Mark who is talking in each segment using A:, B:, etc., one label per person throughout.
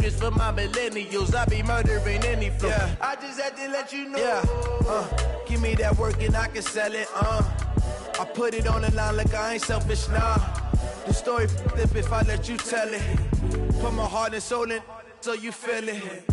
A: famous for my millennials. I be murdering any flow. Yeah. I just had to let you know. Yeah. Give me that work and I can sell it. I put it on the line like I ain't selfish, nah. The story flip if I let you tell it. Put my heart and soul in so you feel it.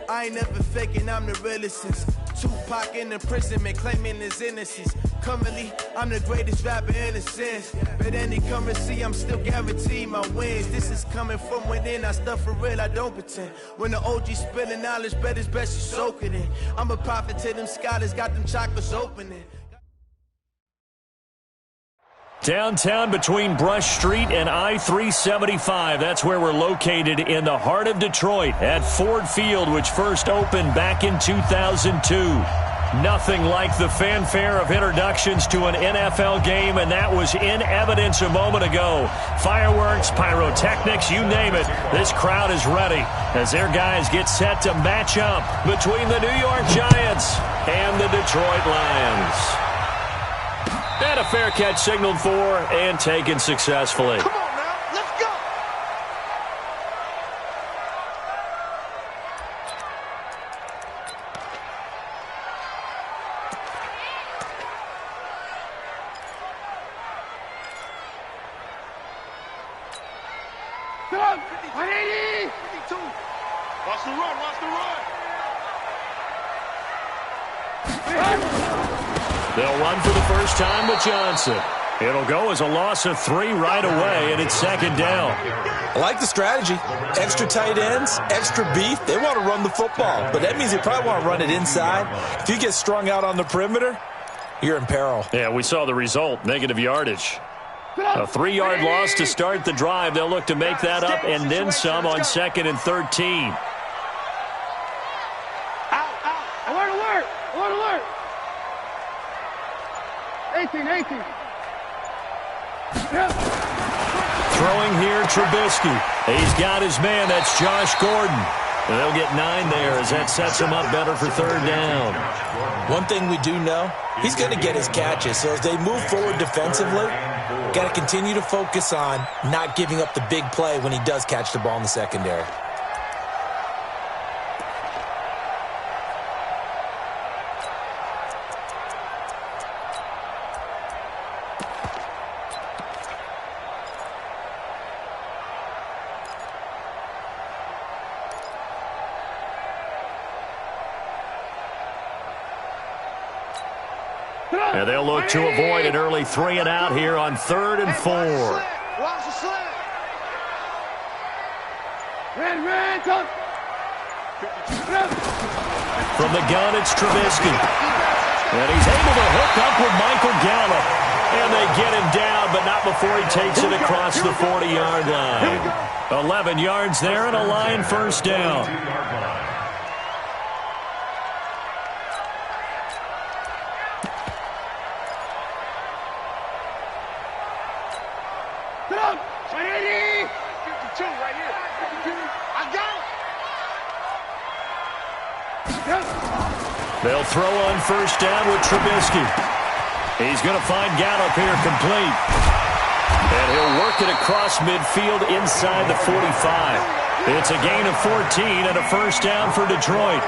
A: I ain't never faking, I'm the realest since Tupac in imprisonment, claiming his innocence. Currently, I'm the greatest rapper in a sense. But any currency, I'm still guaranteed my wins. This is coming from within, I stuff for real, I don't pretend. When the OG spilling knowledge, bet it's best you soak it in. I'm a prophet to them scholars, got them chakras opening.
B: Downtown between Brush Street and I-375. That's where we're located in the heart of Detroit at Ford Field, which first opened back in 2002. Nothing like the fanfare of introductions to an NFL game, and that was in evidence a moment ago. Fireworks, pyrotechnics, you name it. This crowd is ready as their guys get set to match up between the New York Giants and the Detroit Lions. And a fair catch signaled for and taken successfully.
C: Come on now, let's go. Come on, 180. 52. Watch the run, watch the run.
B: They'll run for the first time with Johnson. It'll go as a loss of 3 right away, and it's second down.
D: I like the strategy. Extra tight ends, extra beef. They want to run the football, but that means they probably want to run it inside. If you get strung out on the perimeter, you're in peril.
B: Yeah, we saw the result, negative yardage. A 3-yard loss to start the drive. They'll look to make that up and then some on 2nd and 13.
C: Alert. 18.
B: Throwing here, Trubisky. He's got his man. That's Josh Gordon. And they'll get 9 there as that sets him up better for 3rd down.
D: One thing we do know, he's going to get his catches. So as they move forward defensively, got to continue to focus on not giving up the big play when he does catch the ball in the secondary.
B: And they'll look to avoid an early 3 and out here on 3rd and 4.
C: Watch the slant. Red, go.
B: From the gun, it's Trubisky. And he's able to hook up with Michael Gallup. And they get him down, but not before he takes it across the 40-yard line. 11 yards there and a line first down. They'll throw on first down with Trubisky. He's going to find Gallup here complete. And he'll work it across midfield inside the 45. It's a gain of 14 and a first down for Detroit.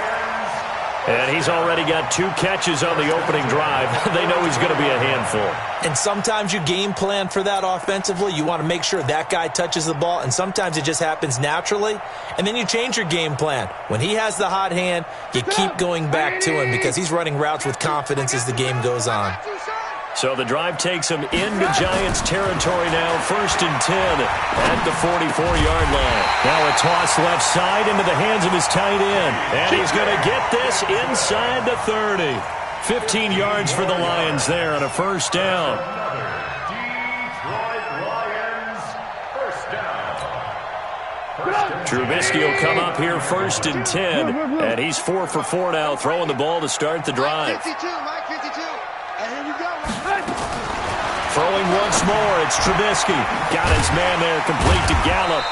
B: And he's already got 2 catches on the opening drive. They know he's going to be a handful.
D: And sometimes you game plan for that offensively. You want to make sure that guy touches the ball, and sometimes it just happens naturally. And then you change your game plan. When he has the hot hand, you keep going back to him because he's running routes with confidence as the game goes on.
B: So the drive takes him into Giants territory now, 1st and 10 at the 44-yard line. Now a toss left side into the hands of his tight end. And he's going to get this inside the 30. 15 yards for the Lions there on a first down. Trubisky will come up here 1st and 10. And he's 4 for 4 now, throwing the ball to start the drive.
C: 52, Mike 52. And here we go.
B: Throwing once more, it's Trubisky. Got his man there, complete to Gallup.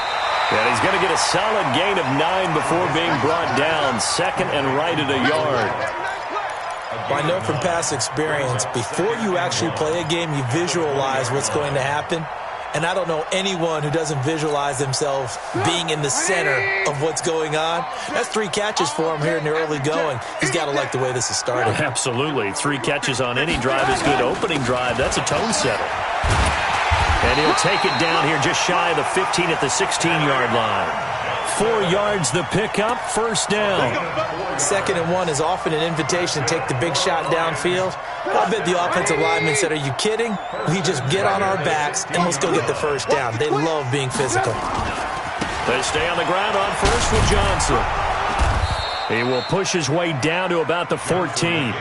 B: And he's going to get a solid gain of 9 before being brought down. 2nd and right at a yard.
D: I know from past experience, before you actually play a game, you visualize what's going to happen. and I don't know anyone who doesn't visualize themselves being in the center of what's going on. That's 3 catches for him here in the early going. He's got to like the way this is starting.
B: Absolutely. 3 catches on any drive is good. Opening drive, that's a tone setter. And he'll take it down here just shy of the 15 at the 16-yard line. 4 yards the pickup, first down.
D: 2nd and 1 is often an invitation to take the big shot downfield. I bet the offensive lineman said, are you kidding? We just get on our backs and let's go get the first down. They love being physical.
B: They stay on the ground on first with Johnson. He will push his way down to about the 14.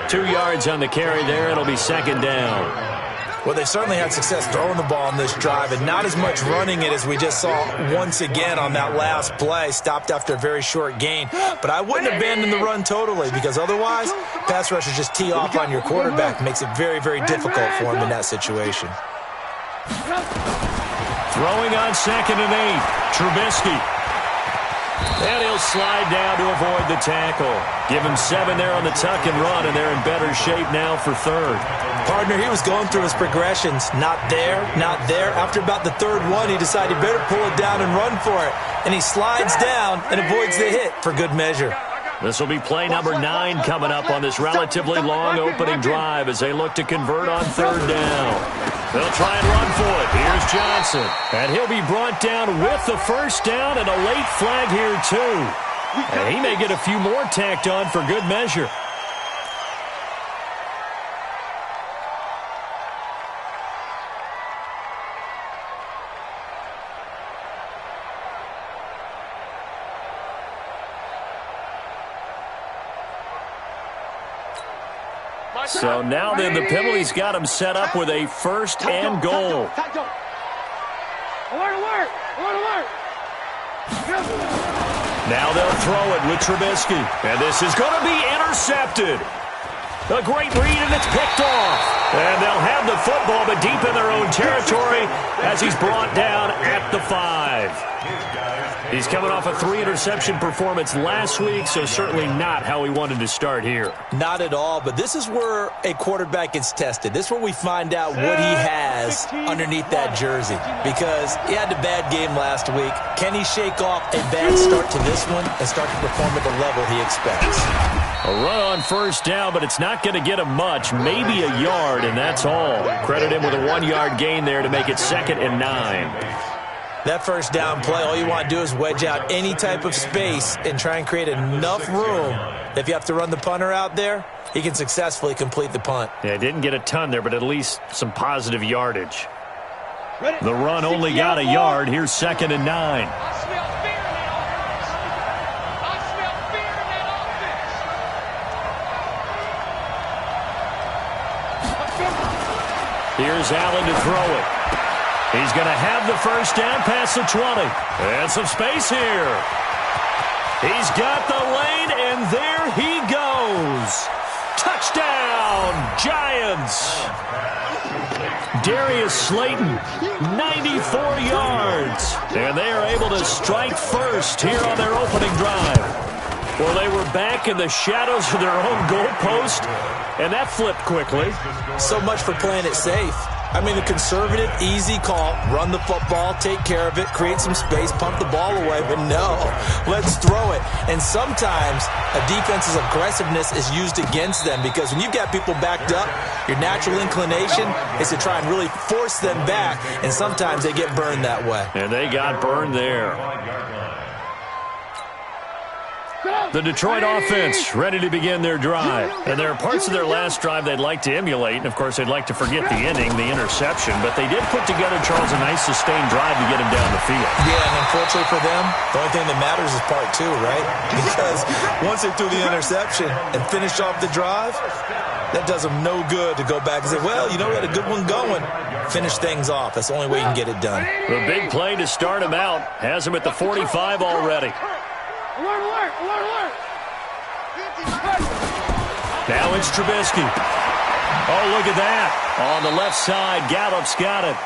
B: 2 yards on the carry there. It'll be 2nd down.
D: Well, they certainly had success throwing the ball on this drive, and not as much running it as we just saw once again on that last play. Stopped after a very short gain. But I wouldn't abandon the run totally, because otherwise, pass rushers just tee off on your quarterback. Makes it very, very difficult for him in that situation.
B: Throwing on 2nd and 8. Trubisky. And he'll slide down to avoid the tackle. Give him 7 there on the tuck and run, and they're in better shape now for 3rd.
D: Partner, he was going through his progressions. Not there, not there. After about the 3rd one, he decided he better pull it down and run for it. And he slides down and avoids the hit for good measure.
B: This will be play number 9 coming up on this relatively long opening drive as they look to convert on 3rd down. They'll try and run for it. Here's Johnson. And he'll be brought down with the first down and a late flag here, too. And he may get a few more tacked on for good measure. So now then the penalty's got him set up with a 1st and goal. Now they'll throw it with Trubisky. And this is going to be intercepted. A great read, and it's picked off. And they'll have the football, but deep in their own territory as he's brought down at the 5. He's coming off a 3-interception performance last week, so certainly not how he wanted to start here.
D: Not at all, but this is where a quarterback gets tested. This is where we find out what he has underneath that jersey, because he had a bad game last week. Can he shake off a bad start to this one and start to perform at the level he expects?
B: A run on 1st down, but it's not going to get him much, maybe a yard, and that's all. Credit him with a 1-yard gain there to make it 2nd and 9.
D: That 1st down play, all you want to do is wedge out any type of space and try and create enough room. If you have to run the punter out there, he can successfully complete the punt.
B: Yeah, didn't get a ton there, but at least some positive yardage. The run only got a yard. Here's 2nd and 9. Here's Allen to throw it. He's going to have the first down past the 20. And some space here. He's got the lane, and there he goes. Touchdown, Giants. Darius Slayton, 94 yards. And they are able to strike first here on their opening drive. Well, they were back in the shadows of their own goalpost, and that flipped quickly.
D: So much for playing it safe. I mean, the conservative, easy call, run the football, take care of it, create some space, pump the ball away, but no, let's throw it. And sometimes a defense's aggressiveness is used against them, because when you've got people backed up, your natural inclination is to try and really force them back, and sometimes they get burned that way.
B: And they got burned there. The Detroit offense ready to begin their drive. And there are parts of their last drive they'd like to emulate. And, of course, they'd like to forget the ending, the interception. But they did put together, Charles, a nice sustained drive to get him down the field.
D: Yeah, and unfortunately for them, the only thing that matters is part 2, right? Because once they threw the interception and finished off the drive, that does them no good to go back and say, well, you know, we had a good one going. Finish things off. That's the only way you can get it done.
B: The big play to start him out has him at the 45 already.
C: Alert, alert, alert, alert.
B: Now it's Trubisky. Oh, look at that. On the left side, Gallup's got it.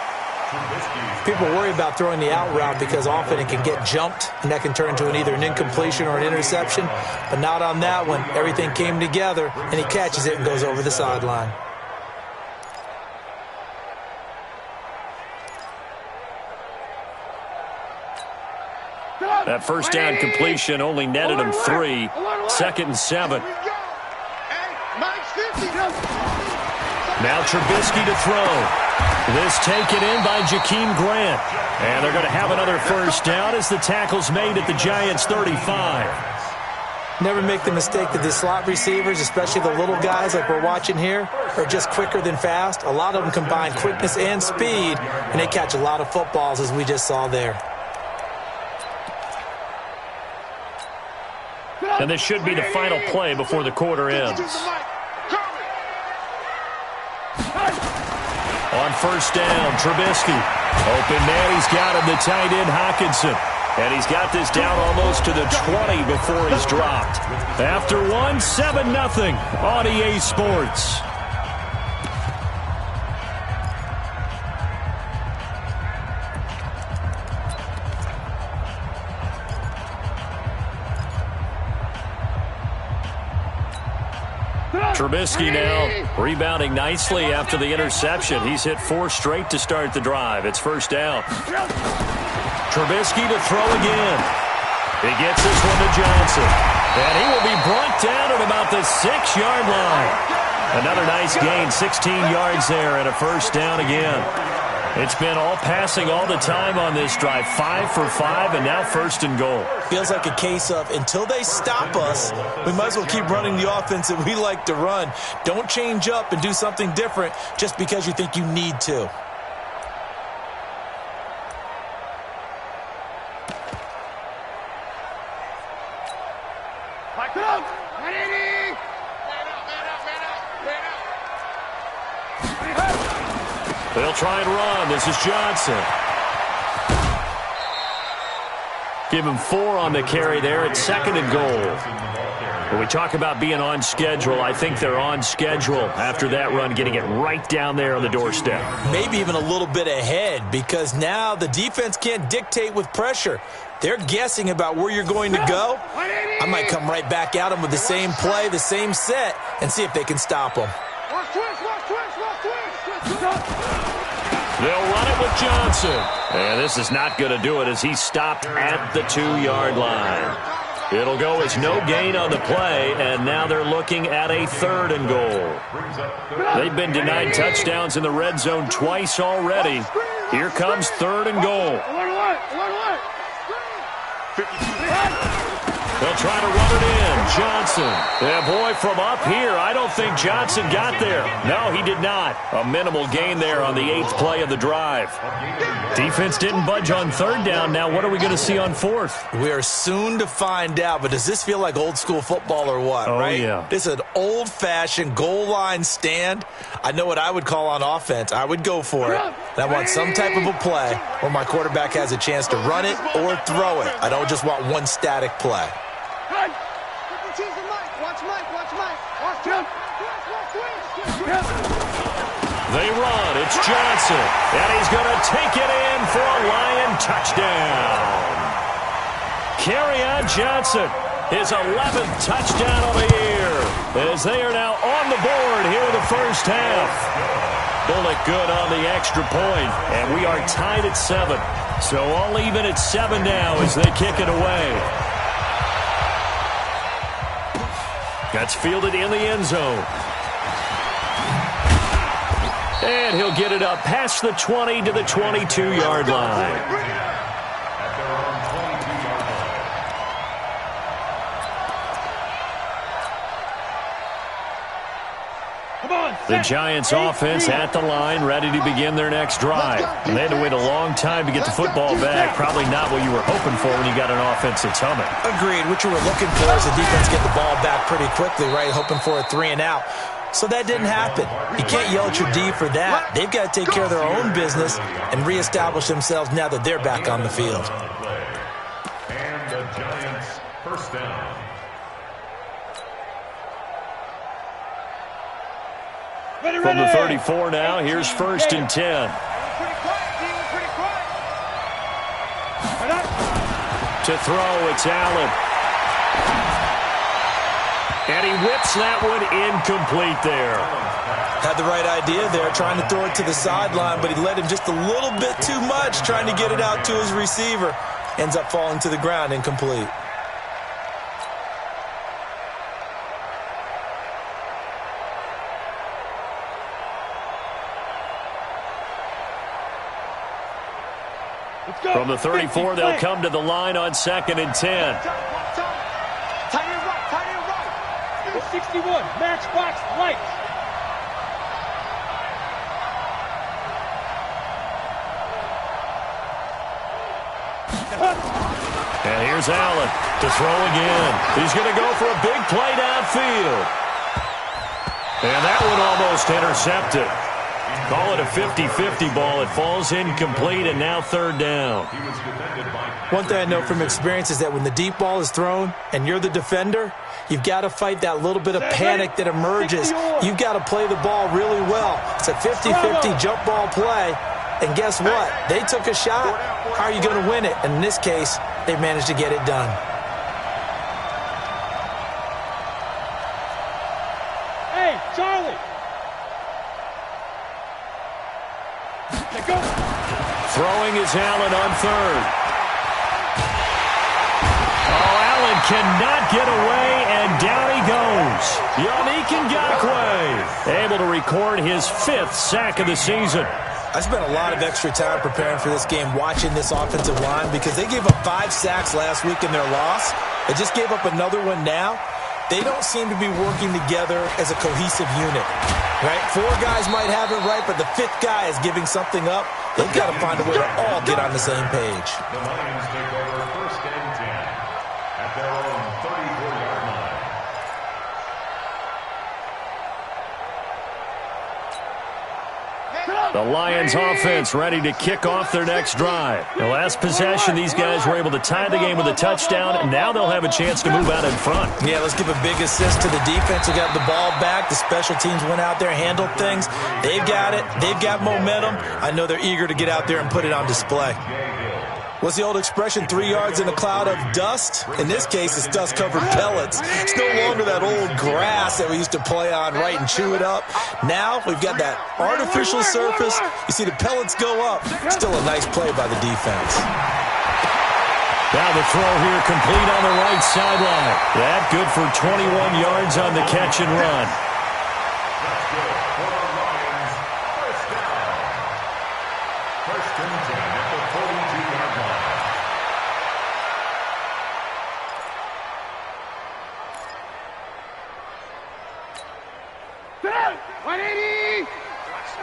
D: People worry about throwing the out route because often it can get jumped, and that can turn into either an incompletion or an interception. But not on that one. Everything came together, and he catches it and goes over the sideline.
B: That first down completion only netted him 3. 2nd and 7. Now Trubisky to throw. This taken in by Jakeem Grant. And they're going to have another first down as the tackle's made at the Giants' 35.
D: Never make the mistake that the slot receivers, especially the little guys like we're watching here, are just quicker than fast. A lot of them combine quickness and speed, and they catch a lot of footballs, as we just saw there.
B: And this should be the final play before the quarter ends. On first down, Trubisky. Open man, he's got him, the tight end, Hockenson. And he's got this down almost to the 20 before he's dropped. After 1, 7-0 on EA Sports. Trubisky now rebounding nicely after the interception. He's hit 4 straight to start the drive. It's first down. Trubisky to throw again. He gets this one to Johnson. And he will be brought down at about the 6-yard line. Another nice gain, 16 yards there and a first down again. It's been all passing all the time on this drive. 5 for 5 and now first and goal.
D: Feels like a case of until they stop us, we might as well keep running the offense that we like to run. Don't change up and do something different just because you think you need to.
B: They'll try and run. This is Johnson. Give him 4 on the carry there. It's 2nd and goal. When we talk about being on schedule, I think they're on schedule after that run, getting it right down there on the doorstep.
D: Maybe even a little bit ahead because now the defense can't dictate with pressure. They're guessing about where you're going to go. I might come right back at them with the same play, the same set, and see if they can stop them.
B: They'll run it with Johnson. And this is not going to do it as he's stopped at the 2-yard line. It'll go as no gain on the play, and now they're looking at a 3rd and goal. They've been denied touchdowns in the red zone twice already. Here comes 3rd and goal. They'll try to run it in. Johnson. Yeah, boy, from up here, I don't think Johnson got there. No, he did not. A minimal gain there on the 8th play of the drive. Defense didn't budge on 3rd down. Now what are we going to see on 4th?
D: We are soon to find out, but does this feel like old school football or what,
B: oh,
D: right?
B: Yeah.
D: This is an old-fashioned goal line stand. I know what I would call on offense. I would go for it. And I want some type of a play where my quarterback has a chance to run it or throw it. I don't just want one static play.
B: They run. It's Johnson. And he's going to take it in for a Lion touchdown. Kerryon Johnson, his 11th touchdown of the year, as they are now on the board here in the first half. Bullock good on the extra point, and we are tied at 7. So all even at 7 now as they kick it away. That's fielded in the end zone. And he'll get it up past the 20 to the 22-yard line. The Giants offense at the line, ready to begin their next drive. And they had to wait a long time to get the football back. Probably not what you were hoping for when you got an offense that's humming.
D: Agreed. What you were looking for is the defense get the ball back pretty quickly, right? Hoping for a 3 and out. So that didn't happen. You can't yell at your D for that. They've got to take care of their own business and reestablish themselves now that they're back on the field.
E: And the Giants first down.
B: From the 34 now, here's 1st and 10. To throw, it's Allen. And he whips that one incomplete there.
D: Had the right idea there, trying to throw it to the sideline, but he led him just a little bit too much, trying to get it out to his receiver. ends up falling to the ground incomplete.
B: From the 34, they'll come to the line on 2nd and 10.
C: Tight end right. 61, matchbox light.
B: And here's Allen to throw again. He's going to go for a big play downfield. And that one almost intercepted. Call it a 50-50 ball. It falls incomplete, and now 3rd down.
D: One thing I know from experience is that when the deep ball is thrown and you're the defender, you've got to fight that little bit of panic that emerges. You've got to play the ball really well. It's a 50-50 jump ball play, and guess what? They took a shot. How are you going to win it? And in this case, they managed to get it done.
C: Hey, Charlie.
B: Throwing is Allen on 3rd. Oh, Allen cannot get away, and down he goes. Yannick Ngakoue able to record his 5th sack of the season.
D: I spent a lot of extra time preparing for this game watching this offensive line because they gave up 5 sacks last week in their loss. They just gave up another one now. They don't seem to be working together as a cohesive unit. Right? 4 guys might have it right, but the 5th guy is giving something up. They've got to find a way to all get on the same page.
E: The Lions take over 1st and 10 at their own 34-yard line.
B: The Lions offense ready to kick off their next drive. The last possession, these guys were able to tie the game with a touchdown, and now they'll have a chance to move out in front.
D: Yeah, let's give a big assist to the defense who got the ball back. The special teams went out there, handled things. They've got it. They've got momentum. I know they're eager to get out there and put it on display. What's the old expression, 3 yards in a cloud of dust? In this case, it's dust-covered pellets. It's no longer that old grass that we used to play on, right, and chew it up. Now we've got that artificial surface. You see the pellets go up. Still a nice play by the defense.
B: Now the throw here complete on the right sideline. That good for 21 yards on the catch and run.
E: That's good for the Lions. 1st down. 1st and 10 at the 42-yard line.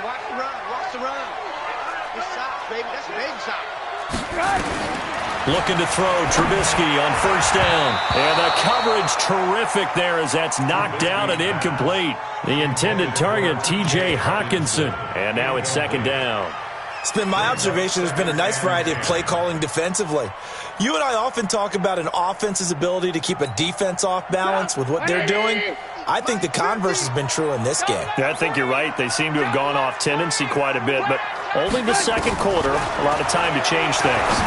C: Watch the run. Watch the run. Good shots, baby. That's a big shot.
B: Looking to throw, Trubisky on 1st down. And the coverage terrific there as that's knocked down and incomplete. The intended target, T.J. Hawkinson. And now it's 2nd down.
D: It's been my observation there's been a nice variety of play calling defensively. You and I often talk about an offense's ability to keep a defense off balance with what they're doing. I think the converse has been true in this game.
B: Yeah, I think you're right. They seem to have gone off tendency quite a bit, but only the 2nd quarter, a lot of time to change things.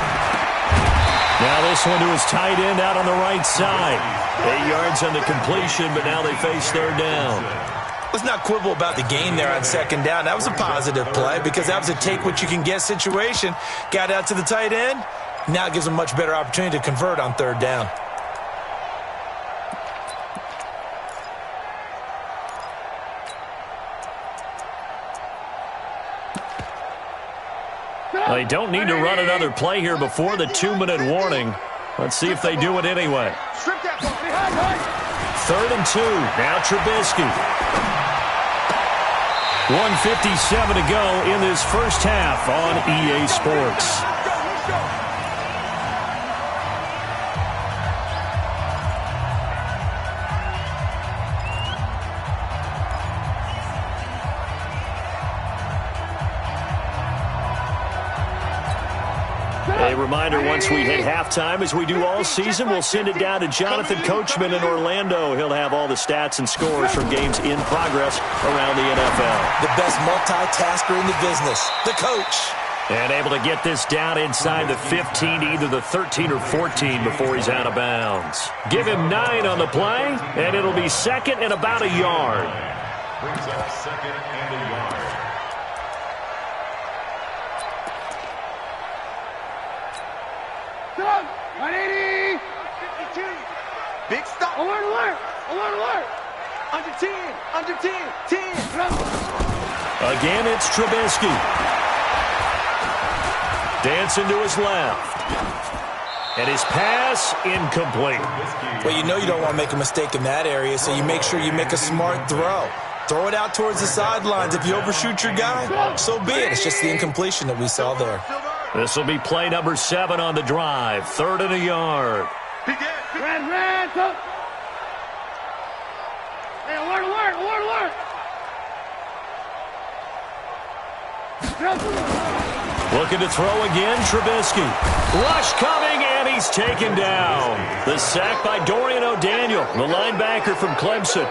B: Now this one to his tight end out on the right side. 8 yards on the completion, but now they face 3rd down.
D: Let's not quibble about the gain there on 2nd down. That was a positive play because that was a take-what-you-can-get situation. Got out to the tight end. Now it gives them a much better opportunity to convert on 3rd down.
B: They don't need to run another play here before the 2-minute warning. Let's see if they do it anyway. 3rd and 2. Now Trubisky. 1:57 to go in this first half on EA Sports. A reminder, once we hit halftime, as we do all season, we'll send it down to Jonathan Coachman in Orlando. He'll have all the stats and scores from games in progress around the NFL.
D: The best multitasker in the business, the coach.
B: And able to get this down inside the 15 to either the 13 or 14 before he's out of bounds. Give him 9 on the play, and it'll be 2nd and about a yard.
E: Brings up 2nd and a yard.
C: Big stop. Alert, alert. Alert, alert. Under 10. Under 10. 10.
B: Again, it's Trubisky. Dancing to his left. And his pass incomplete.
D: Well, you know you don't want to make a mistake in that area, so you make sure you make a smart throw. Throw it out towards the sidelines. If you overshoot your guy, so be it. It's just the incompletion that we saw there.
B: This will be play number 7 on the drive. 3rd and a yard.
C: Red, go. Hey, alert, alert, alert, alert.
B: Looking to throw again, Trubisky. Rush coming, and he's taken down. The sack by Dorian O'Daniel, the linebacker from Clemson.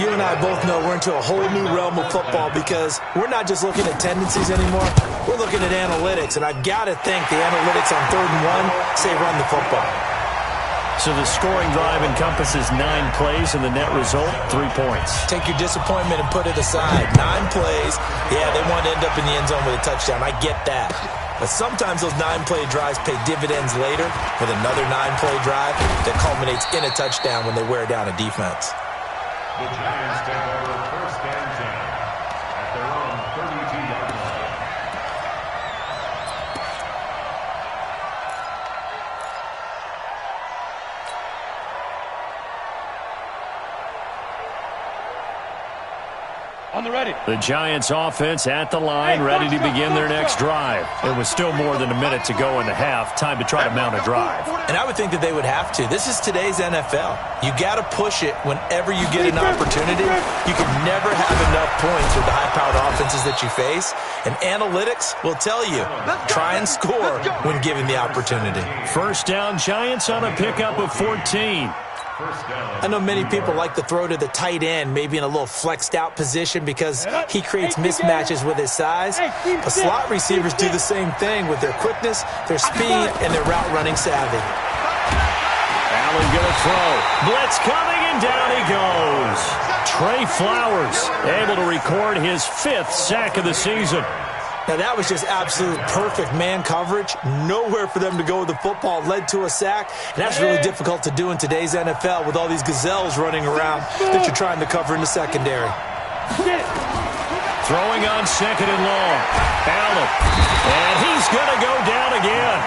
D: You and I both know we're into a whole new realm of football because we're not just looking at tendencies anymore. We're looking at analytics, and I've got to think the analytics on 3rd and 1 say run the football.
B: So the scoring drive encompasses 9 plays, and the net result, 3 points.
D: Take your disappointment and put it aside. 9 plays. Yeah, they want to end up in the end zone with a touchdown. I get that. But sometimes those 9-play drives pay dividends later with another 9-play drive that culminates in a touchdown when they wear down a defense.
E: The Giants take over 1st and 10 at their own 32-yard line.
C: On the ready.
B: The Giants offense at the line, ready to begin their next drive. It was still more than a minute to go in the half. Time to try to mount a drive.
D: And I would think that they would have to. This is today's NFL. You got to push it whenever you get an opportunity. You can never have enough points with the high-powered offenses that you face. And analytics will tell you, try and score when given the opportunity.
B: 1st down, Giants on a pickup of 14.
D: I know many people like to throw to the tight end, maybe in a little flexed out position because he creates mismatches with his size. But slot receivers do the same thing with their quickness, their speed, and their route running savvy.
B: Allen gonna throw. Blitz coming, and down he goes. Trey Flowers able to record his 5th sack of the season.
D: Now, that was just absolute perfect man coverage. Nowhere for them to go with the football. Led to a sack. And that's really difficult to do in today's NFL with all these gazelles running around that you're trying to cover in the secondary.
B: Throwing on 2nd and long. Allen. And he's going to go down again.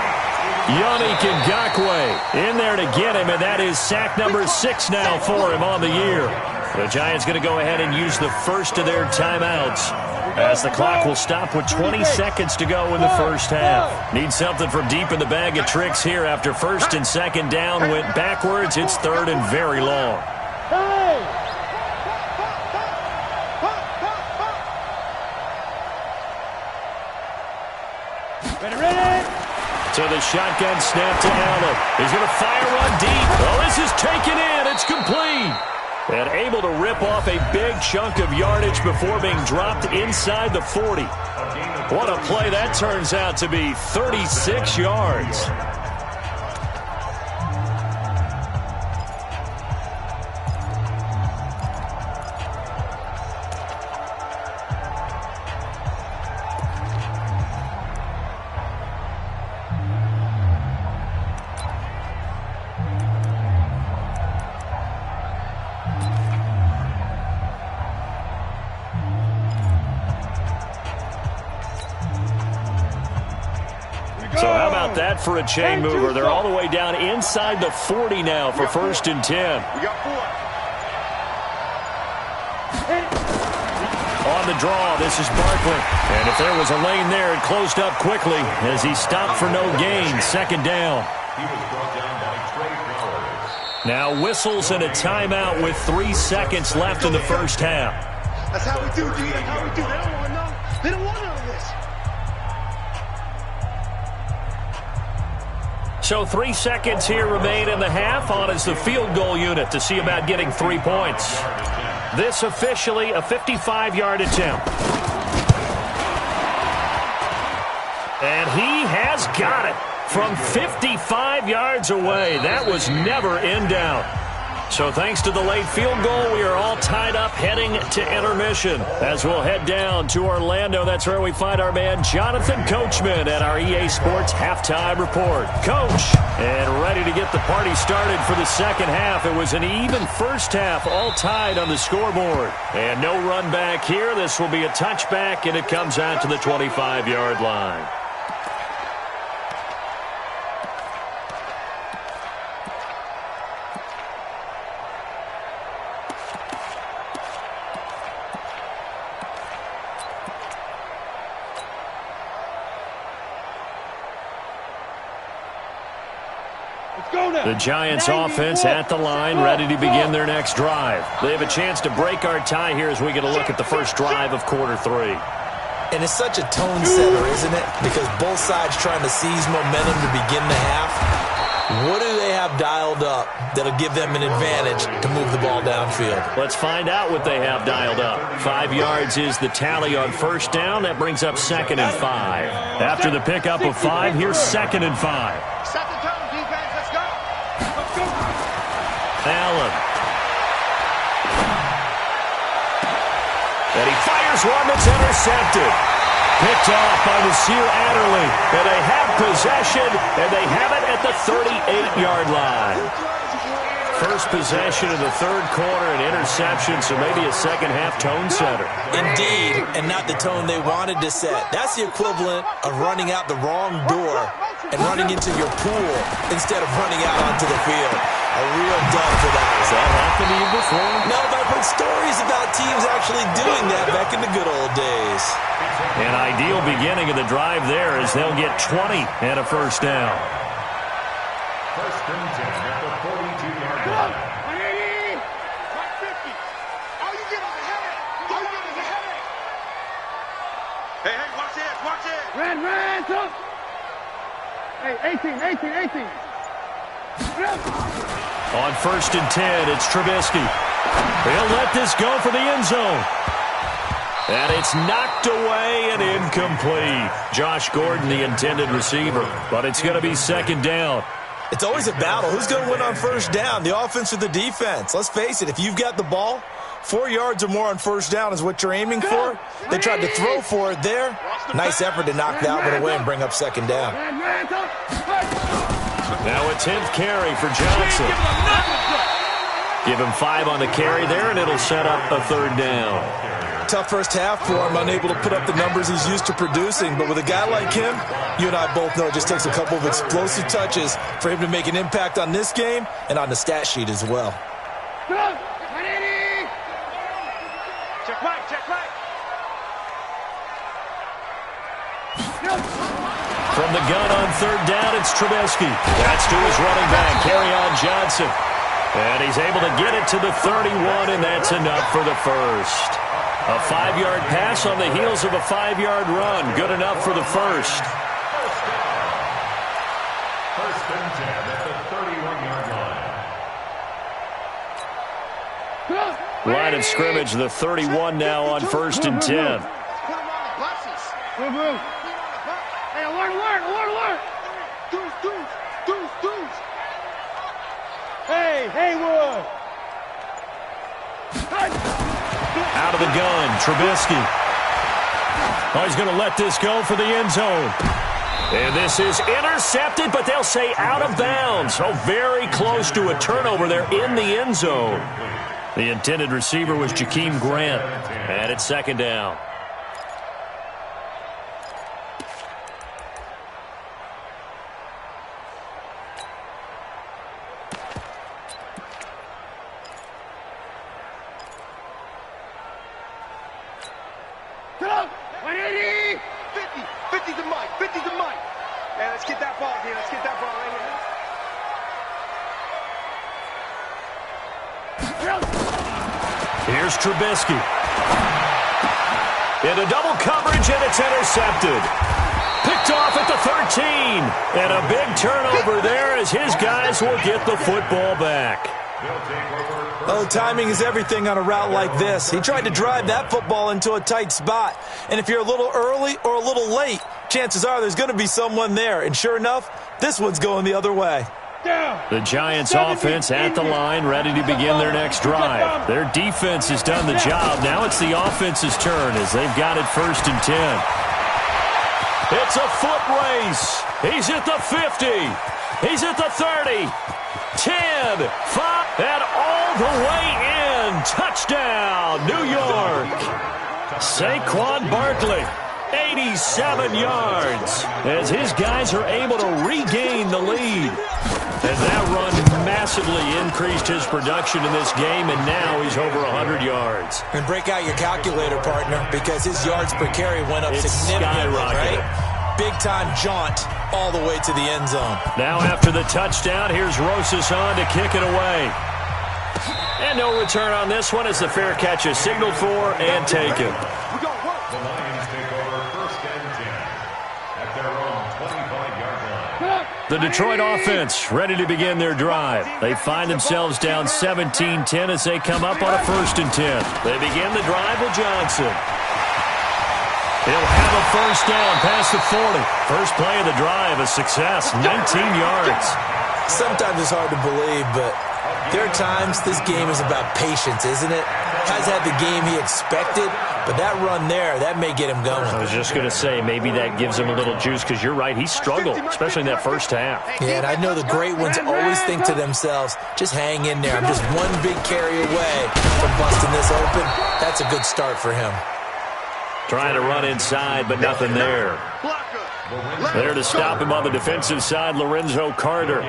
B: Yannick Ngakoue in there to get him, and that is sack number 6 now for him on the year. The Giants going to go ahead and use the first of their timeouts, as the clock will stop with 20 seconds to go in the first half. Need something from deep in the bag of tricks here after 1st and 2nd down went backwards. It's 3rd and very long.
C: Ready.
B: So the shotgun snap to Allen. He's going to fire one deep. Oh, this is taken in. It's complete. And able to rip off a big chunk of yardage before being dropped inside the 40. What a play that turns out to be. 36 yards. So how about that for a chain mover? They're all the way down inside the 40 now for 1st and 10.
C: We got 4.
B: On the draw, this is Barkley. And if there was a lane there, it closed up quickly as he stopped for no gain. 2nd down.
E: He was brought down by Trey Flowers.
B: Now whistles and a timeout with 3 seconds left in the first half.
C: That's how we do, dude. That's how we do. They don't want to know. They don't want none of this.
B: So 3 seconds here remain in the half. On is the field goal unit to see about getting 3 points. This officially a 55-yard attempt. And he has got it from 55 yards away. That was never in doubt. So thanks to the late field goal, we are all tied up heading to intermission. As we'll head down to Orlando, that's where we find our man Jonathan Coachman at our EA Sports Halftime Report. Coach, and ready to get the party started for the second half. It was an even first half, all tied on the scoreboard. And no run back here. This will be a touchback, and it comes out to the 25-yard line. The Giants offense at the line, ready to begin their next drive. They have a chance to break our tie here as we get a look at the first drive of quarter 3.
D: And it's such a tone setter, isn't it? Because both sides trying to seize momentum to begin the half. What do they have dialed up that'll give them an advantage to move the ball downfield?
B: Let's find out what they have dialed up. 5 yards is the tally on first down. That brings up 2nd and 5. After the pickup of 5, here's 2nd and 5.
C: Set the tone, defense. Let's go.
B: Allen. And he fires one that's intercepted. Picked off by Nasir Adderley. And they have possession, and they have it at the 38-yard line. First possession of the third quarter, an interception, so maybe a second-half tone setter.
D: Indeed, and not the tone they wanted to set. That's the equivalent of running out the wrong door and running into your pool instead of running out onto the field. A real dud for that.
B: Has that happened to you before?
D: No, but I've heard stories about teams actually doing that back in the good old days.
B: An ideal beginning of the drive there as they'll get 20 and a first down.
E: First and 10 at the 42-yard line.
C: 180! 150! All you get is a headache! All you get is a headache! Hey, watch this, watch this! Red, up! Hey, 18!
B: On first and 10, it's Trubisky. They'll let this go for the end zone. And it's knocked away and incomplete. Josh Gordon, the intended receiver. But it's going to be second down.
D: It's always a battle. Who's going to win on first down, the offense or the defense? Let's face it, if you've got the ball, 4 yards or more on first down is what you're aiming for. They tried to throw for it there. Nice effort to knock that one away and bring up second down.
B: Now a 10th carry for Johnson. Give him 5 on the carry there, and it'll set up a third down.
D: Tough first half for him, unable to put up the numbers he's used to producing. But with a guy like him, you and I both know it just takes a couple of explosive touches for him to make an impact on this game and on the stat sheet as well.
C: Check right.
B: From the gun on third down, it's Trubisky. That's to his running back, Kerryon Johnson. And he's able to get it to the 31, and that's enough for the first. A 5-yard pass on the heels of a 5-yard run. Good enough for the first.
E: First and 10 at the 31-yard line.
B: Line of scrimmage, the 31 now on first and 10.
C: Put him on the buses. Move. Hey, alert. Deuce. Hey, Haywood.
B: Out of the gun, Trubisky. Oh, he's going to let this go for the end zone. And this is intercepted, but they'll say out of bounds. Oh, very close to a turnover there in the end zone. The intended receiver was Jakeem Grant. And it's second down.
C: Get up! 180! 50 to Mike. Yeah, let's get that ball here. Let's get that ball right
B: here. Here's Trubisky. Into double coverage, and it's intercepted. Picked off at the 13. And a big turnover there as his guys will get the football back.
D: Oh, timing is everything on a route like this. He tried to drive that football into a tight spot. And if you're a little early or a little late, chances are there's going to be someone there. And sure enough, this one's going the other way.
B: The Giants offense at the line, ready to begin their next drive. Their defense has done the job. Now it's the offense's turn as they've got it 1st and 10. It's a foot race. He's at the 50. He's at the 30. 10, 5, and all the way in. Touchdown, New York. Saquon Barkley, 87 yards, as his guys are able to regain the lead. And that run massively increased his production in this game, and now he's over 100 yards.
D: And break out your calculator, partner, because his yards per carry went up significantly, right? Big-time jaunt all the way to the end zone.
B: Now after the touchdown, here's Rosas on to kick it away. And no return on this one as the fair catch is signaled for and taken.
E: The Lions take over 1st and 10 at their own 25-yard line.
B: The Detroit offense ready to begin their drive. They find themselves down 17-10 as they come up on a 1st and 10. They begin the drive with Johnson. He'll have a 1st down past the 40. First play of the drive, a success, 19 yards.
D: Sometimes it's hard to believe, but there are times this game is about patience, isn't it? Has had the game he expected, but that run there, that may get him going.
B: I was just going to say, maybe that gives him a little juice, because you're right, he struggled, especially in that first half.
D: Yeah, and I know the great ones always think to themselves, just hang in there. I'm just one big carry away from busting this open. That's a good start for him.
B: Trying to run inside, but nothing there. There to stop him on the defensive side, Lorenzo Carter.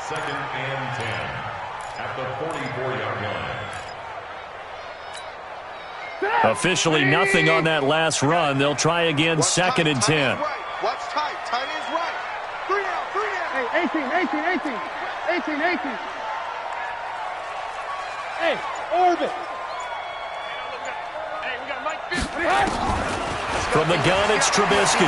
E: 2nd and 10 at the 44-yard line.
B: Officially nothing on that last run. They'll try again 2nd and 10.
C: Watch tight. Tight is right. 3 out. 3 out.
F: Hey, 18. Hey, orbit.
C: Hey, we got Mike 50.
B: From the gun, it's Trubisky.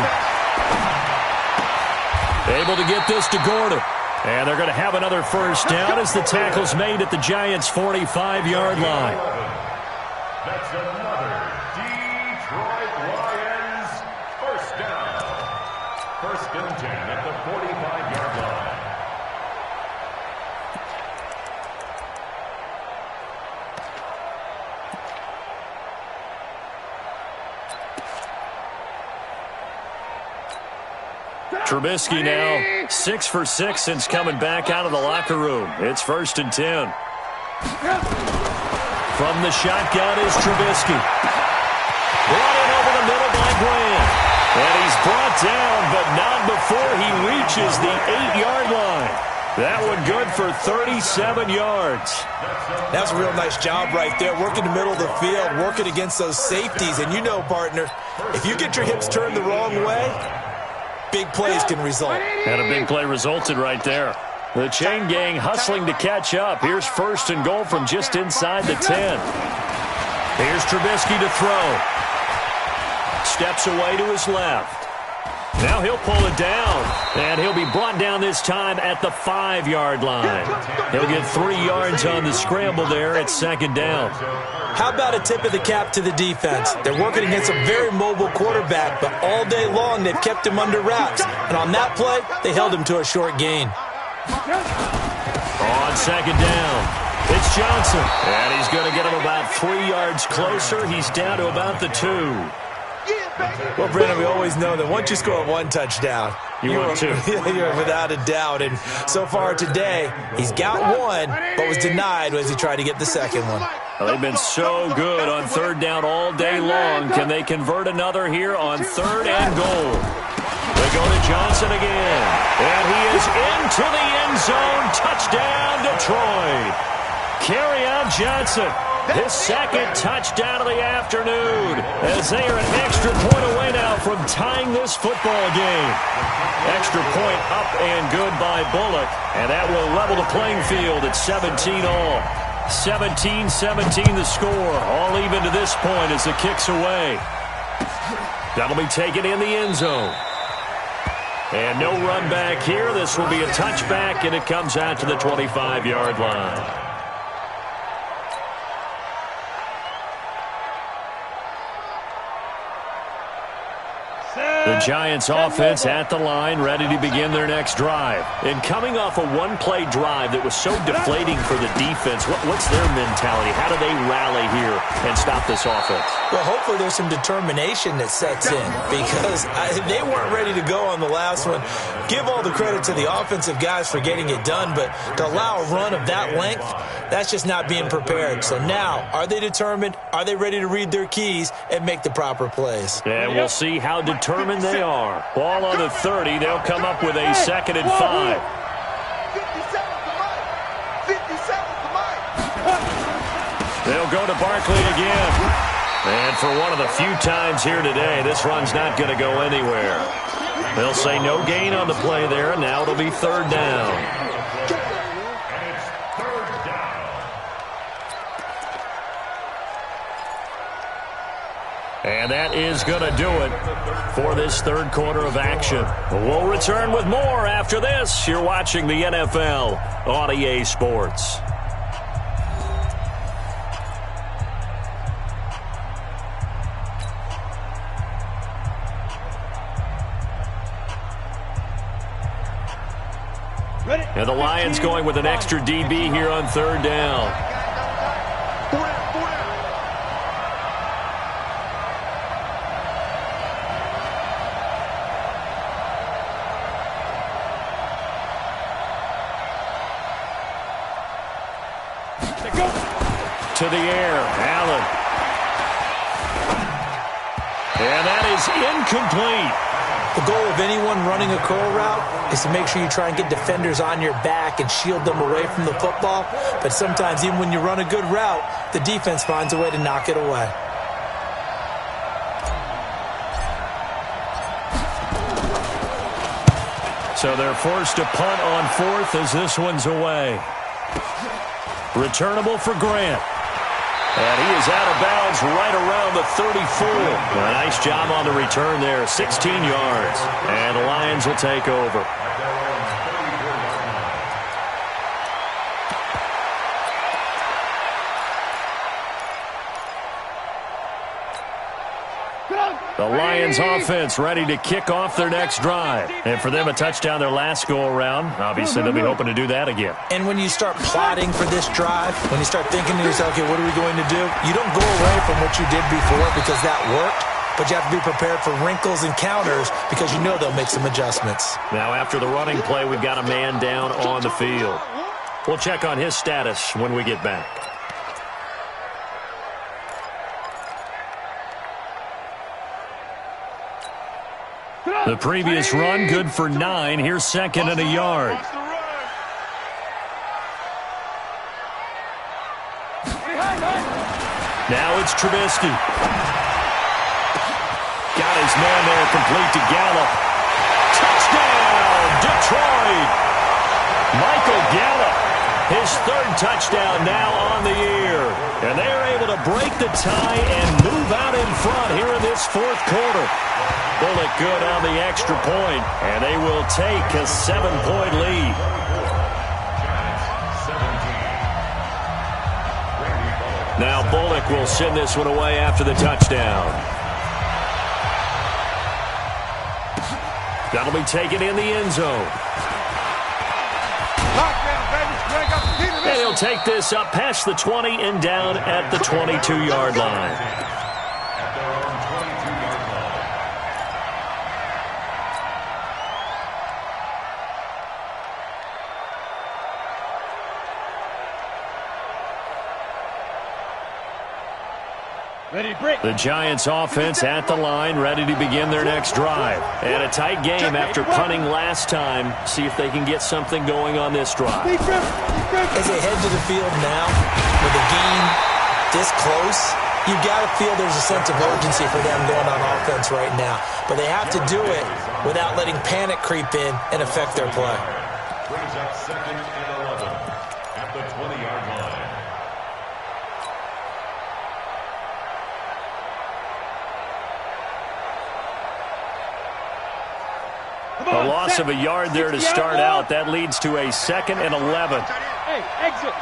B: Able to get this to Gordon. And they're going to have another 1st down as the tackle's made at the Giants' 45-yard line.
E: That's another Detroit Lions 1st down. 1st and 10 at the 45-yard line.
B: Trubisky now 6 for 6 since coming back out of the locker room. It's 1st and 10. From the shotgun is Trubisky. Brought in over the middle by Grant. And he's brought down, but not before he reaches the 8-yard line. That one good for 37 yards.
D: That's a real nice job right there, working the middle of the field, working against those safeties. And you know, partner, if you get your hips turned the wrong way, big plays can result.
B: And a big play resulted right there. The chain gang hustling to catch up. Here's 1st and goal from just inside the 10. Here's Trubisky to throw. Steps away to his left. Now he'll pull it down, and he'll be brought down this time at the 5-yard line. He'll get 3 yards on the scramble there at 2nd down.
D: How about a tip of the cap to the defense? They're working against a very mobile quarterback, but all day long they've kept him under wraps. And on that play, they held him to a short gain.
B: On 2nd down, it's Johnson. And he's going to get him about 3 yards closer. He's down to about the 2.
D: Well, Brennan, we always know that once you score 1 touchdown,
B: you're 2.
D: You're without a doubt. And so far today, he's got 1, but was denied as he tried to get the 2nd one.
B: Well, they've been so good on 3rd down all day long. Can they convert another here on 3rd and goal? They go to Johnson again. And he is into the end zone. Touchdown, Detroit. Kerryon Johnson. His 2nd touchdown of the afternoon, as they are an extra point away now from tying this football game. Extra point up and good by Bullock, and that will level the playing field at 17 all. 17-17 the score, all even to this point as the kick's away. That'll be taken in the end zone. And no run back here. This will be a touchback, and it comes out to the 25-yard line. The Giants offense at the line, ready to begin their next drive. And coming off a one-play drive that was so deflating for the defense, what's their mentality? How do they rally here and stop this offense?
D: Well, hopefully there's some determination that sets in because they weren't ready to go on the last one. Give all the credit to the offensive guys for getting it done, but to allow a run of that length, that's just not being prepared. So now, are they determined? Are they ready to read their keys and make the proper plays?
B: And we'll see how determined they are. Ball on the 30. They'll come up with a 2nd and 5.
C: 57 to Mike. 57 to Mike.
B: They'll go to Barkley again. And for one of the few times here today, this run's not going to go anywhere. They'll say no gain on the play there, and now it'll be 3rd down. And that is going to do it for this 3rd quarter of action. We'll return with more after this. You're watching the NFL on EA Sports. And the Lions going with an extra DB here on 3rd down. To the air, Allen. And that is incomplete.
D: The goal of anyone running a curl route is to make sure you try and get defenders on your back and shield them away from the football. But sometimes even when you run a good route, the defense finds a way to knock it away.
B: So they're forced to punt on 4th as this one's away. Returnable for Grant. And he is out of bounds right around the 34. A nice job on the return there, 16 yards. And the Lions will take over. The Lions offense ready to kick off their next drive. And for them, a touchdown their last go-around. Obviously, they'll be hoping to do that again.
D: And when you start plotting for this drive, when you start thinking to yourself, okay, what are we going to do? You don't go away from what you did before because that worked, but you have to be prepared for wrinkles and counters because you know they'll make some adjustments.
B: Now, after the running play, we've got a man down on the field. We'll check on his status when we get back. The previous run, good for 9. Here's 2nd and a yard. Now it's Trubisky. Got his man there, complete to Gallup. Touchdown, Detroit! Michael Gallup, his 3rd touchdown now on the year. And they're able to break the tie and move out in front here in this 4th quarter. Bullock good on the extra point, and they will take a 7-point lead. Now Bullock will send this one away after the touchdown. That'll be taken in the end zone. And he'll take this up past the 20 and down at the 22-yard line. The Giants offense at the line, ready to begin their next drive. And a tight game after punting last time. See if they can get something going on this drive.
D: As they head to the field now, with the game this close, you've got to feel there's a sense of urgency for them going on offense right now. But they have to do it without letting panic creep in and affect their play.
E: Brings up 2nd and 11 at the 20-yard line.
B: A loss of a yard there to start out. That leads to a 2nd and 11.
F: Hey, exit.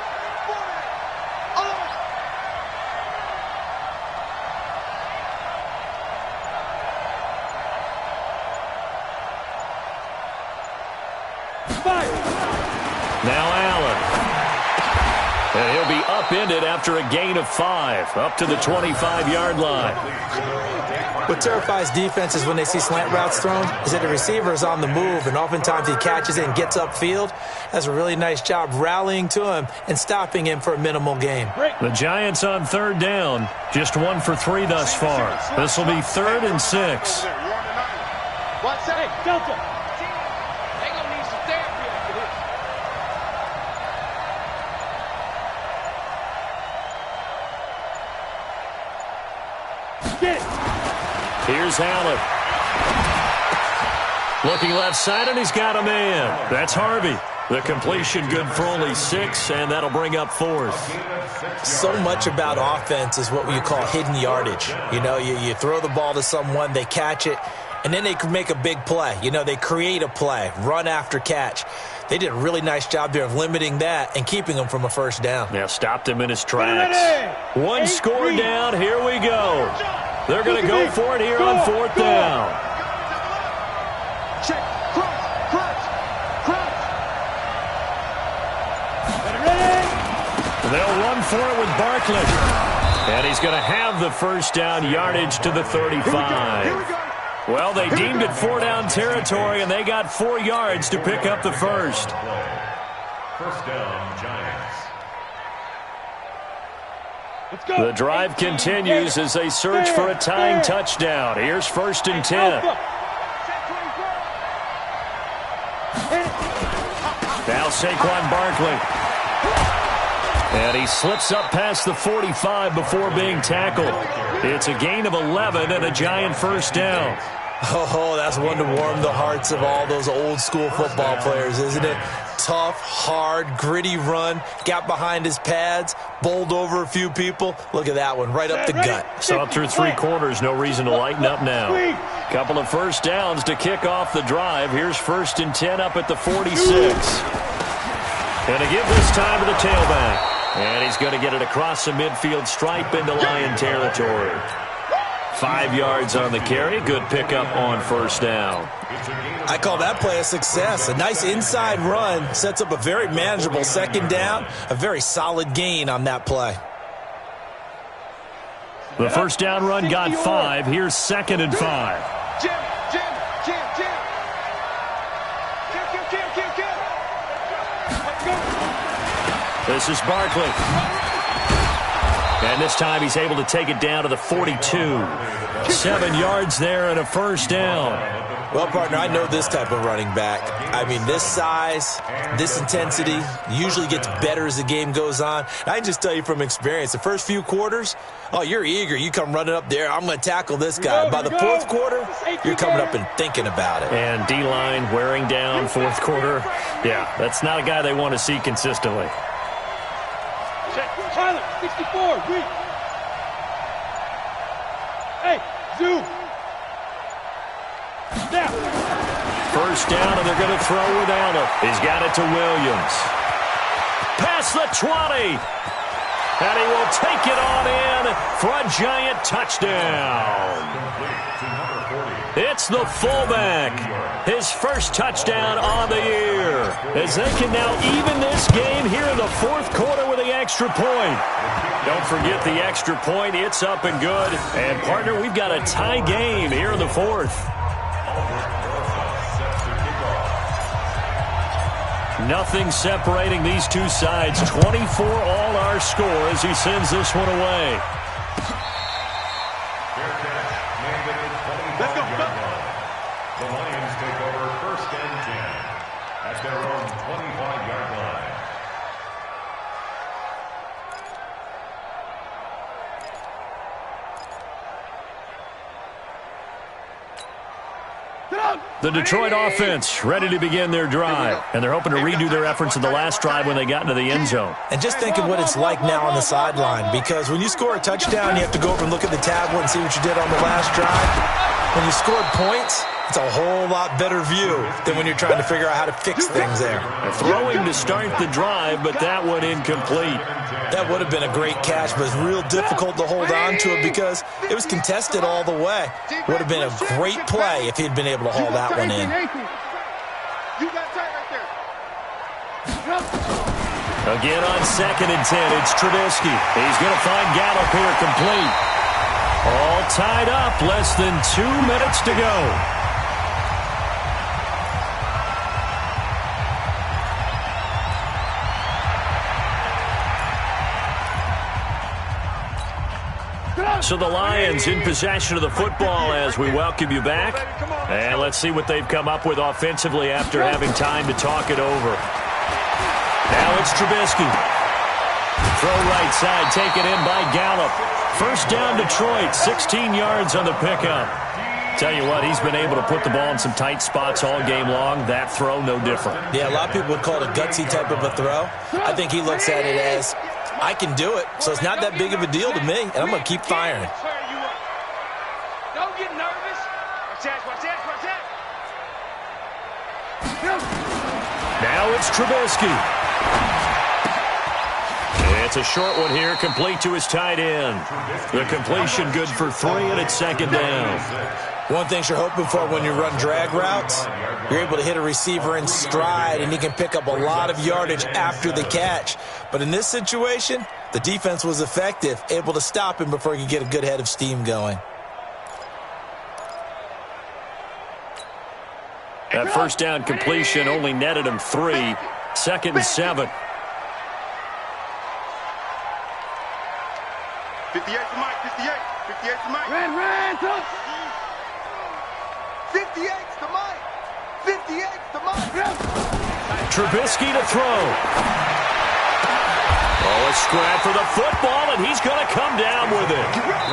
B: And he'll be upended after a gain of 5, up to the 25-yard line.
D: What terrifies defenses when they see slant routes thrown is that the receiver is on the move, and oftentimes he catches it and gets upfield. That's a really nice job rallying to him and stopping him for a minimal gain.
B: The Giants on 3rd down, just 1 for 3 thus far. This will be 3rd and 6.
F: Hey, Delta. They gonna need some therapy after this. Get it.
B: Here's Allen. Looking left side, and he's got a man. That's Harvey. The completion good for only 6, and that'll bring up 4th.
D: So much about offense is what you call hidden yardage. You know, you throw the ball to someone, they catch it, and then they can make a big play. You know, they create a play, run after catch. They did a really nice job there of limiting that and keeping him from a first down.
B: Yeah, stopped him in his tracks. 1 score down. Here we go. They're going to go for it here on 4th down.
F: Check. Crunch.
B: They'll run for it with Barkley. And he's going to have the first down, yardage to the 35. Well, they deemed it 4-down territory, and they got 4 yards to pick up the first.
E: First down, Giants.
F: Let's go.
B: The drive continues as they search for a tying touchdown. Here's 1st and 10. Now Saquon Barkley. And he slips up past the 45 before being tackled. It's a gain of 11 and a Giant first down.
D: Oh, that's one to warm the hearts of all those old-school football players, isn't it? Tough, hard, gritty run, got behind his pads, bowled over a few people. Look at that one, right up the gut.
B: Saw through 3 quarters, no reason to lighten up now. Couple of first downs to kick off the drive. Here's 1st and 10 up at the 46. Going to give this time to the tailback. And he's going to get it across the midfield stripe into Lion territory. 5 yards on the carry. Good pickup on first down.
D: I call that play a success. A nice inside run sets up a very manageable second down. A very solid gain on that play.
B: The first down run got 5. Here's 2nd and 5.
F: Jim.
B: This is Barkley. And this time he's able to take it down to the 42. 7 yards there and a first down.
D: Well, partner, I know this type of running back. I mean, this size, this intensity usually gets better as the game goes on. I can just tell you from experience, the first few quarters, oh, you're eager. You come running up there, I'm going to tackle this guy. By the 4th quarter, you're coming up and thinking about it.
B: And D-line wearing down 4th quarter. Yeah, that's not a guy they want to see consistently.
F: Tyler, 64, weak. Hey, zoom. Now.
B: First down, and they're going to throw with Allen. He's got it to Williams. Past the 20. And he will take it on in for a Giant touchdown. It's the fullback. His first touchdown on the year. As they can now even this game here in the 4th quarter with the extra point. Don't forget the extra point. It's up and good. And, partner, we've got a tie game here in the 4th. Nothing separating these two sides. 24 all our score as he sends this one away.
E: Let's go. The Lions take over 1st and 10 at their own 25-yard line.
B: The Detroit offense ready to begin their drive, and they're hoping to redo their efforts in the last drive when they got into the end zone.
D: And just think of what it's like now on the sideline, because when you score a touchdown, you have to go over and look at the tablet and see what you did on the last drive. When you scored points, it's a whole lot better view than when you're trying to figure out how to fix things there.
B: Throwing to start the drive, but that one incomplete.
D: That would have been a great catch, but it's real difficult to hold on to it because it was contested all the way. Would have been a great play if he'd been able to haul that one in.
F: You got tight right there.
B: Again on 2nd and 10, it's Trubisky. He's going to find Gallup here complete. All tied up, less than 2 minutes to go. So the Lions in possession of the football as we welcome you back. And let's see what they've come up with offensively after having time to talk it over. Now it's Trubisky. Throw right side, taken in by Gallup. First down Detroit, 16 yards on the pickup. Tell you what, he's been able to put the ball in some tight spots all game long. That throw, no different. Yeah, a lot of people would call it a gutsy type of a throw. I think he looks at it as, I can do it, so it's not that big of a deal to me, and I'm going to keep firing.
F: Don't get nervous. Watch that, watch that, watch that.
B: Now it's Trubisky. It's a short one here, complete to his tight end. The completion good for 3, and it's 2nd down.
D: One thing you're hoping for when you run drag routes, you're able to hit a receiver in stride, and he can pick up a lot of yardage after the catch. But in this situation, the defense was effective, able to stop him before he could get a good head of steam going.
B: That first down completion only netted him 3. 2nd and 7.
C: 58 to Mike, 58. 58 to Mike.
F: Ran, touch.
C: 58 to Mike. 58 to Mike.
B: Trubisky to throw. Oh, a scrap for the football, and he's going to come down with it.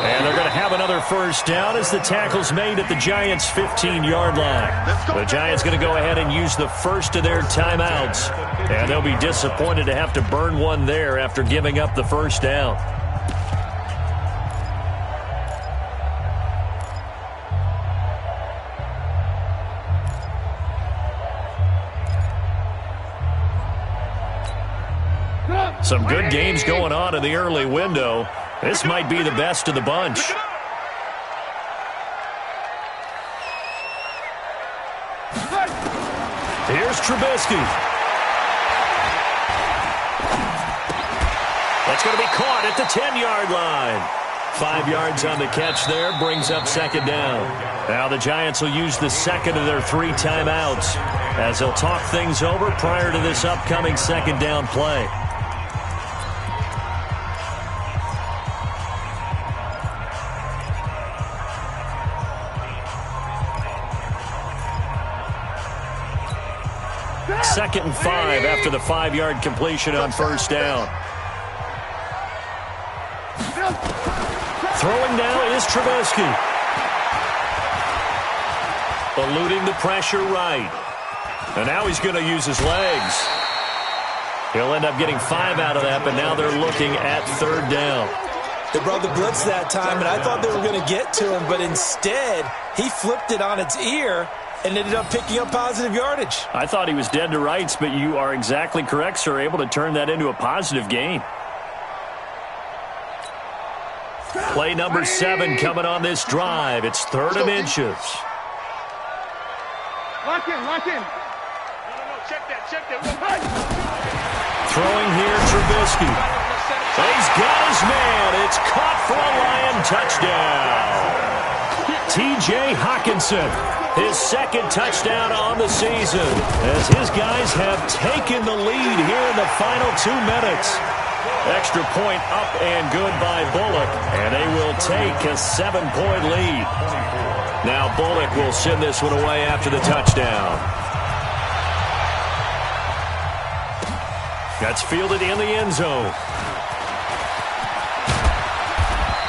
B: And they're going to have another first down as the tackle's made at the Giants' 15-yard line. The Giants going to go ahead and use the first of their timeouts. And they'll be disappointed to have to burn one there after giving up the first down. Some good games going on in the early window. This might be the best of the bunch. Here's Trubisky. That's going to be caught at the 10-yard line. 5 yards on the catch there, brings up 2nd down. Now the Giants will use the second of their 3 timeouts as they'll talk things over prior to this upcoming 2nd down play. Second and 5 after the 5-yard completion on first down. Throwing now is Trubisky. Eluding the pressure right. And now he's going to use his legs. He'll end up getting 5 out of that, but now they're looking at 3rd down.
D: They brought the blitz that time, and I thought they were going to get to him, but instead he flipped it on its ear and ended up picking up positive yardage.
B: I thought he was dead to rights, but you are exactly correct, sir, able to turn that into a positive gain. Play number 7 coming on this drive. It's 3rd and inches.
F: Lock in, lock in. No, check that, check that.
B: Throwing here, Trubisky. He's got his man. It's caught for a Lion touchdown. T.J. Hockenson, his 2nd touchdown on the season, as his guys have taken the lead here in the final 2 minutes. Extra point up and good by Bullock, and they will take a 7-point lead. Now Bullock will send this one away after the touchdown. That's fielded in the end zone.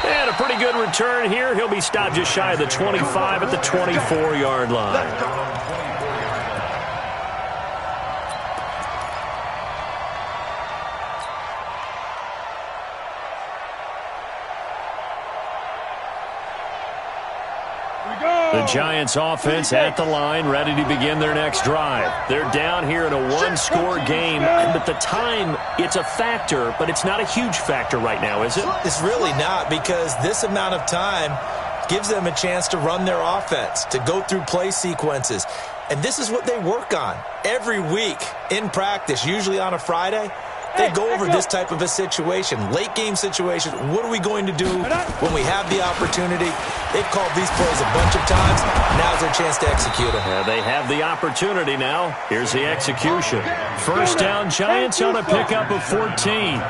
B: And a pretty good return here. He'll be stopped just shy of the 25 at the 24-yard line. The Giants offense at the line, ready to begin their next drive. They're down here in a 1-score game, but the time, it's a factor, but it's not a huge factor right now, is it?
D: It's really not, because this amount of time gives them a chance to run their offense, to go through play sequences. And this is what they work on every week in practice, usually on a Friday. They go over this type of a situation, late game situation. What are we going to do when we have the opportunity? They've called these plays a bunch of times. Now's their chance to execute them.
B: Yeah, they have the opportunity now. Here's the execution. First down, Giants on a pickup of 14.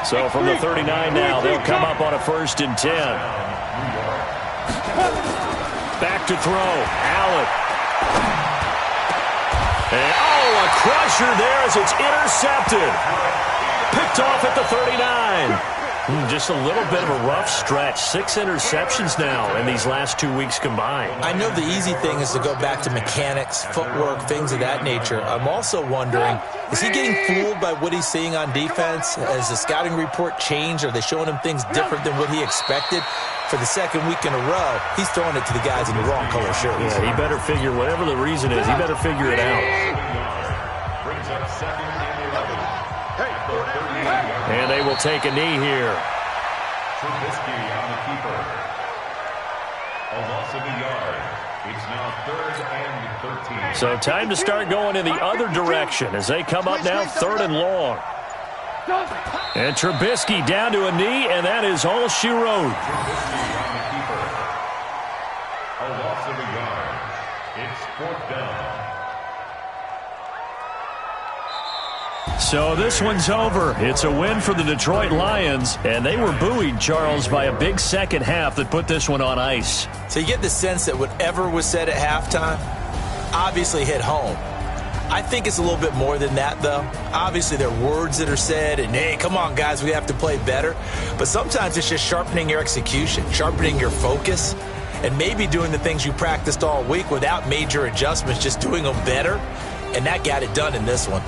B: So from the 39 now, they'll come up on a 1st and 10. Back to throw. Allen. And, a crusher there as it's intercepted. Picked off at the 39. Just a little bit of a rough stretch. 6 interceptions now in these last 2 weeks combined.
D: I know the easy thing is to go back to mechanics, footwork, things of that nature. I'm also wondering, is he getting fooled by what he's seeing on defense? Has the scouting report changed? Are they showing him things different than what he expected? For the second week in a row, he's throwing it to the guys in the wrong color shirts.
B: Yeah, he better figure, whatever the reason is, he better figure it out. And they will take a knee here.
E: Trubisky on the keeper. A loss of a yard. It's now 3rd and 13.
B: So time to start going in the other direction as they come up now 3rd and long. And Trubisky down to a knee, and that is all she wrote.
E: Trubisky on the keeper. A loss of a yard. It's 4th down.
B: So this one's over. It's a win for the Detroit Lions, and they were buoyed, Charles, by a big second half that put this one on ice.
D: So you get the sense that whatever was said at halftime obviously hit home. I think it's a little bit more than that, though. Obviously, there are words that are said, and, hey, come on, guys, we have to play better. But sometimes it's just sharpening your execution, sharpening your focus, and maybe doing the things you practiced all week without major adjustments, just doing them better. And that got it done in this one.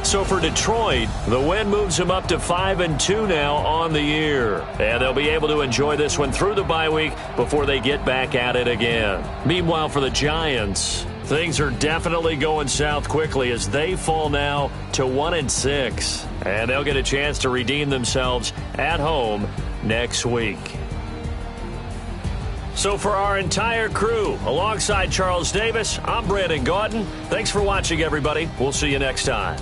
B: So for Detroit, the win moves them up to 5-2 now on the year. And they'll be able to enjoy this one through the bye week before they get back at it again. Meanwhile, for the Giants, things are definitely going south quickly as they fall now to 1-6. And they'll get a chance to redeem themselves at home next week. So for our entire crew, alongside Charles Davis, I'm Brandon Gaudin. Thanks for watching, everybody. We'll see you next time.